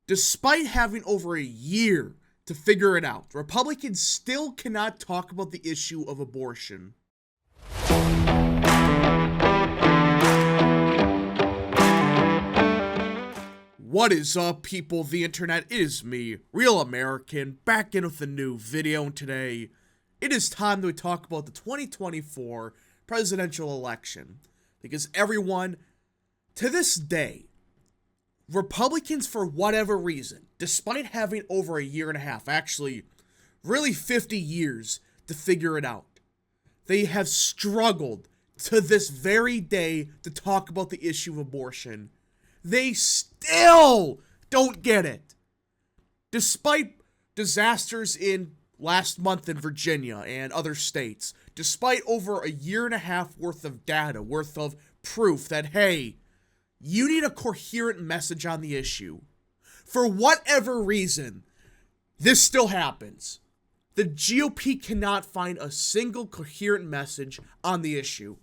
Despite having over a year to figure it out, Republicans still cannot talk about the issue of abortion. What is up, people of the internet? It is me, Real American, back in with a new video, and today it is time to talk about the 2024 presidential election. Because everyone, to this day, Republicans, for whatever reason, despite having over a year and a half, actually, really 50 years to figure it out, they have struggled to this very day to talk about the issue of abortion. They still don't get it. Despite disasters in last month in Virginia and other states, despite over a year and a half worth of data, worth of proof that, hey, you need a coherent message on the issue. For whatever reason, this still happens. The GOP cannot find a single coherent message on the issue.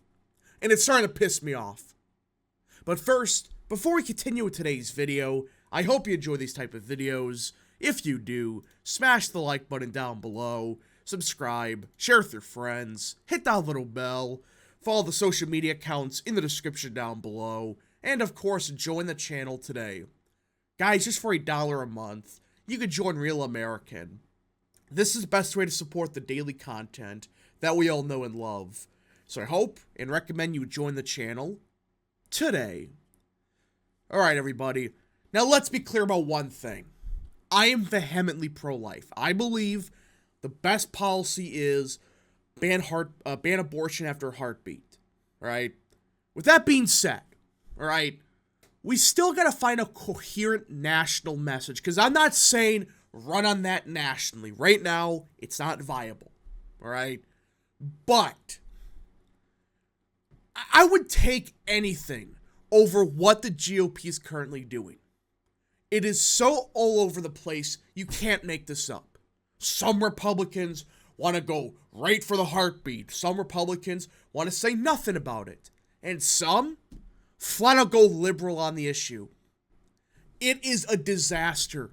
And it's starting to piss me off. But first, before we continue with today's video, I hope you enjoy these type of videos. If you do, smash the like button down below, subscribe, share with your friends, hit that little bell, follow the social media accounts in the description down below, and of course, join the channel today. Guys, just for $1 a month, you can join Real American. This is the best way to support the daily content that we all know and love. So I hope and recommend you join the channel today. Alright, everybody. Now let's be clear about one thing. I am vehemently pro-life. I believe the best policy is ban abortion after a heartbeat. Alright? With that being said, alright, we still gotta find a coherent national message, because I'm not saying run on that nationally. Right now, it's not viable. Alright? But I would take anything over what the GOP is currently doing. It is so all over the place, you can't make this up. Some Republicans want to go right for the heartbeat. Some Republicans want to say nothing about it. And some flat out go liberal on the issue. It is a disaster.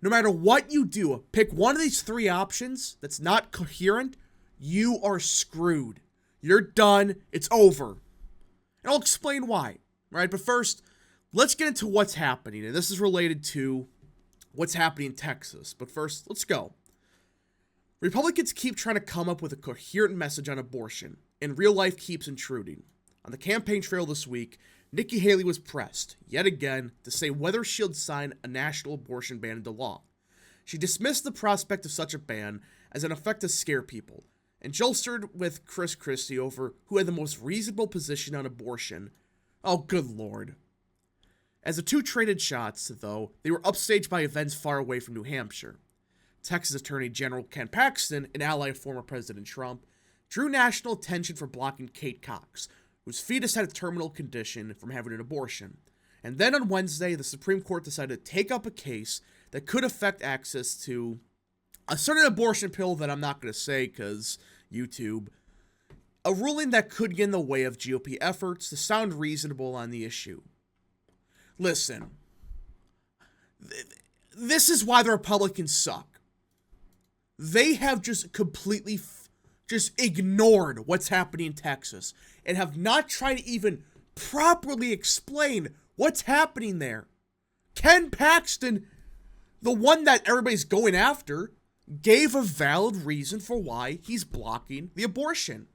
No matter what you do, pick one of these three options that's not coherent, you are screwed. You're done. It's over. And I'll explain why. Right? But first, let's get into what's happening. And this is related to what's happening in Texas. But first, let's go. Republicans keep trying to come up with a coherent message on abortion, and real life keeps intruding. On the campaign trail this week, Nikki Haley was pressed, yet again, to say whether she'll sign a national abortion ban into law. She dismissed the prospect of such a ban as an effect to scare people, and jostled with Chris Christie over who had the most reasonable position on abortion. Oh, good lord. As the two traded shots, though, they were upstaged by events far away from New Hampshire. Texas Attorney General Ken Paxton, an ally of former President Trump, drew national attention for blocking Kate Cox, whose fetus had a terminal condition, from having an abortion. And then on Wednesday, the Supreme Court decided to take up a case that could affect access to a certain abortion pill that I'm not going to say because YouTube. A ruling that could get in the way of GOP efforts to sound reasonable on the issue. Listen, this is why the Republicans suck. They have just completely just ignored what's happening in Texas and have not tried to even properly explain what's happening there. Ken Paxton, the one that everybody's going after, gave a valid reason for why he's blocking the abortion.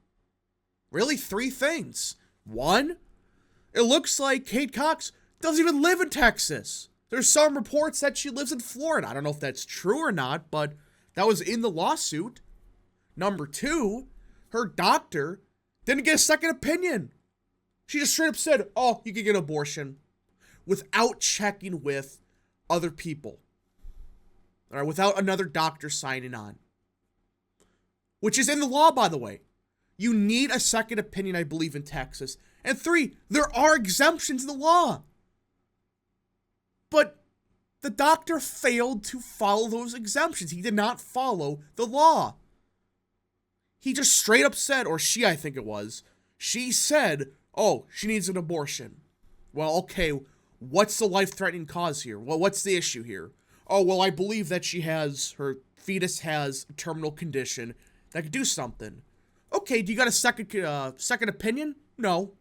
Really, three things. One, it looks like Kate Cox doesn't even live in Texas. There's some reports that she lives in Florida. I don't know if that's true or not, but that was in the lawsuit. Number two, her doctor didn't get a second opinion. She just straight up said, oh, you can get an abortion, without checking with other people. All right, without another doctor signing on. Which is in the law, by the way. You need a second opinion, I believe, in Texas. And three, there are exemptions in the law. But the doctor failed to follow those exemptions. He did not follow the law. He just straight up said, or she, I think it was, she said, oh, she needs an abortion. Well, okay, What's the life-threatening cause here? Well, what's the issue here? Oh, well, I believe that her fetus has a terminal condition that could do something. Okay, do you got a second opinion? No.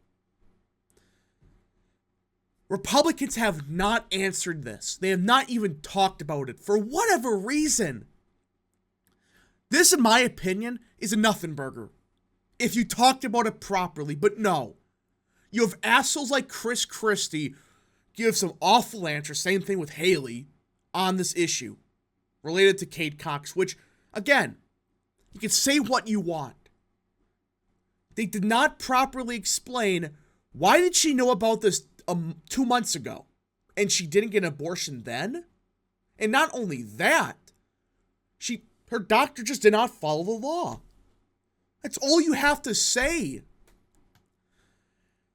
Republicans have not answered this. They have not even talked about it for whatever reason. This, in my opinion, is a nothing burger. If you talked about it properly, but no. You have assholes like Chris Christie give some awful answers, same thing with Haley, on this issue related to Kate Cox, which, again, you can say what you want. They did not properly explain why did she know about this 2 months ago and she didn't get an abortion then? And not only that, her doctor just did not follow the law. That's all you have to say.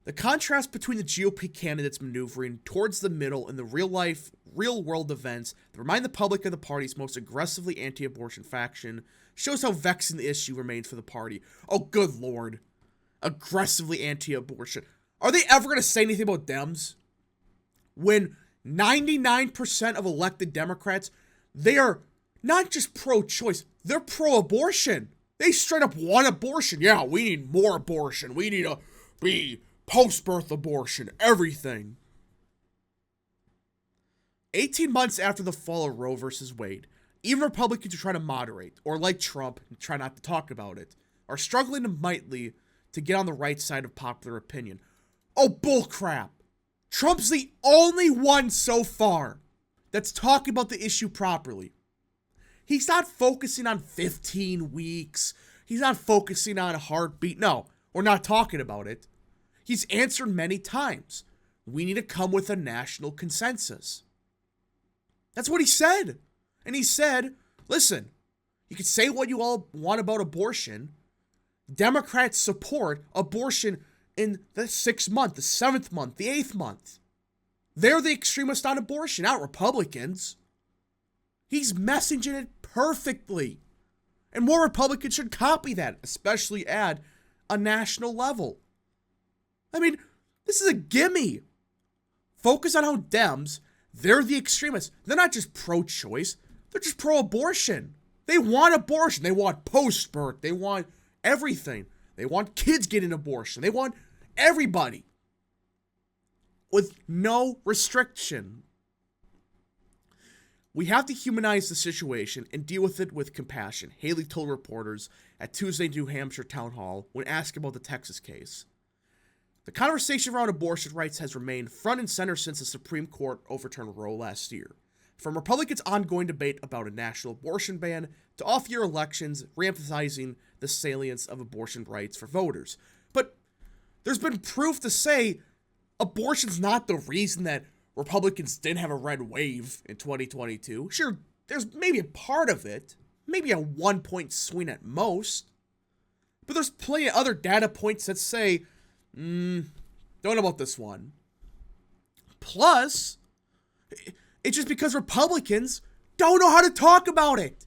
The contrast between the GOP candidates maneuvering towards the middle and the real-world events that remind the public of the party's most aggressively anti-abortion faction shows how vexing the issue remains for the party. Oh, good lord. Aggressively anti-abortion. Are they ever going to say anything about Dems? When 99% of elected Democrats, they are not just pro-choice, they're pro-abortion. They straight up want abortion. Yeah, we need more abortion. We need to be post-birth abortion, everything. 18 months after the fall of Roe versus Wade, even Republicans who try to moderate, or like Trump, and try not to talk about it, are struggling mightily to get on the right side of popular opinion. Oh, bullcrap. Trump's the only one so far that's talking about the issue properly. He's not focusing on 15 weeks. He's not focusing on a heartbeat. No, we're not talking about it. He's answered many times. We need to come with a national consensus. That's what he said. And he said, listen, you can say what you all want about abortion. Democrats support abortion in the 6th month, the 7th month, the 8th month. They're the extremists on abortion, not Republicans. He's messaging it perfectly. And more Republicans should copy that, especially at a national level. I mean, this is a gimme. Focus on how Dems, they're the extremists. They're not just pro-choice. They're just pro-abortion. They want abortion. They want post-birth. They want everything. They want kids getting abortion. They want everybody with no restriction. We have to humanize the situation and deal with it with compassion, Haley told reporters at Tuesday New Hampshire Town Hall when asked about the Texas case. The conversation around abortion rights has remained front and center since the Supreme Court overturned Roe last year. From Republicans' ongoing debate about a national abortion ban to off-year elections reemphasizing the salience of abortion rights for voters. But there's been proof to say abortion's not the reason that Republicans didn't have a red wave in 2022. Sure, there's maybe a part of it, maybe a 1-point swing at most, but there's plenty of other data points that say, don't know about this one. Plus, it's just because Republicans don't know how to talk about it.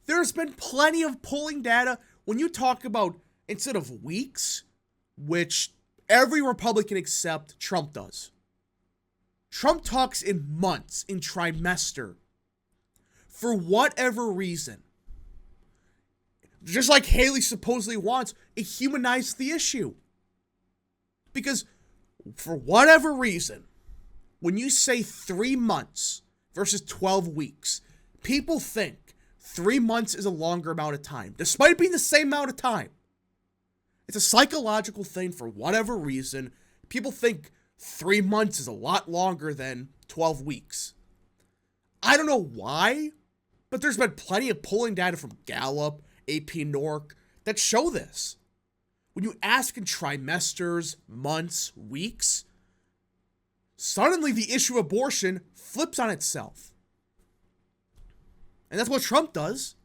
There's been plenty of polling data when you talk about, instead of weeks, which every Republican except Trump does. Trump talks in months, in trimester. For whatever reason. Just like Haley supposedly wants, it humanized the issue. Because for whatever reason, when you say 3 months versus 12 weeks, people think 3 months is a longer amount of time, despite it being the same amount of time. It's a psychological thing for whatever reason. People think 3 months is a lot longer than 12 weeks. I don't know why, but there's been plenty of polling data from Gallup, AP Norc that show this. When you ask in trimesters, months, weeks, suddenly the issue of abortion flips on itself. And that's what Trump does.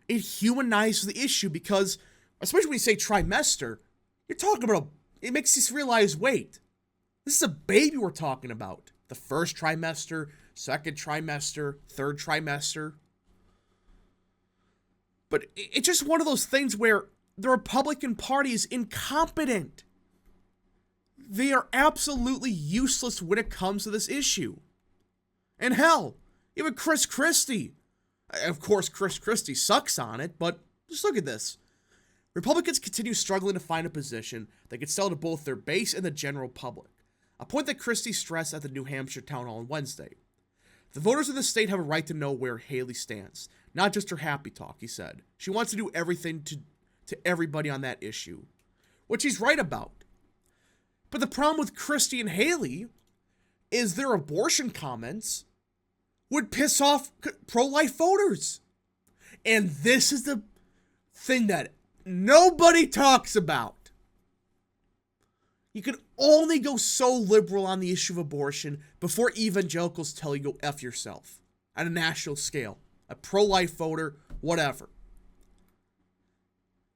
It humanizes the issue because, especially when you say trimester, you're talking about, it makes you realize, wait, this is a baby we're talking about. The first trimester, second trimester, third trimester. But it's just one of those things where the Republican Party is incompetent. they are absolutely useless when it comes to this issue. And hell, even Chris Christie. Of course, Chris Christie sucks on it, but just look at this. Republicans continue struggling to find a position that could sell to both their base and the general public, a point that Christie stressed at the New Hampshire town hall on Wednesday. The voters of the state have a right to know where Haley stands, not just her happy talk, he said. She wants to do everything to everybody on that issue, which he's right about. But the problem with Christie and Haley is their abortion comments would piss off pro-life voters. And this is the thing that nobody talks about. You can only go so liberal on the issue of abortion before evangelicals tell you go F yourself at a national scale. A pro-life voter, whatever.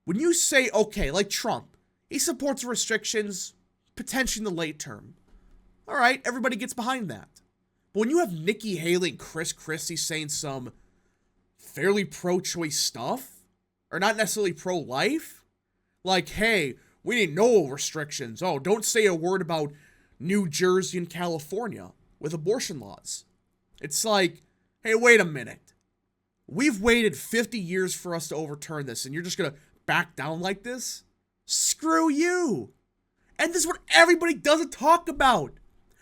When you say, okay, like Trump, he supports restrictions, potentially in the late term. All right, everybody gets behind that. But when you have Nikki Haley and Chris Christie saying some fairly pro-choice stuff, or not necessarily pro-life, like, hey, we need no restrictions. Oh, don't say a word about New Jersey and California with abortion laws. It's like, hey, wait a minute. We've waited 50 years for us to overturn this, and you're just going to back down like this? Screw you. And this is what everybody doesn't talk about.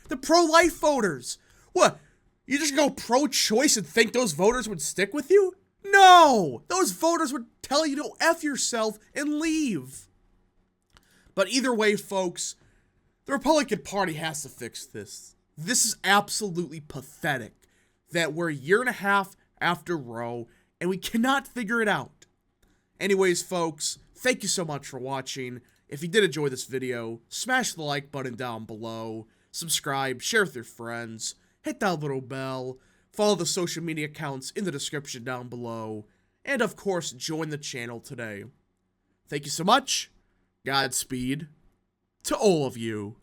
The pro-life voters. What? You just go pro-choice and think those voters would stick with you? No! Those voters would tell you to F yourself and leave. But either way, folks, the Republican Party has to fix this. This is absolutely pathetic that we're a year and a half after Roe and we cannot figure it out. Anyways, folks, thank you so much for watching. If you did enjoy this video, smash the like button down below, subscribe, share with your friends, hit that little bell, follow the social media accounts in the description down below, and of course, join the channel today. Thank you so much. Godspeed to all of you.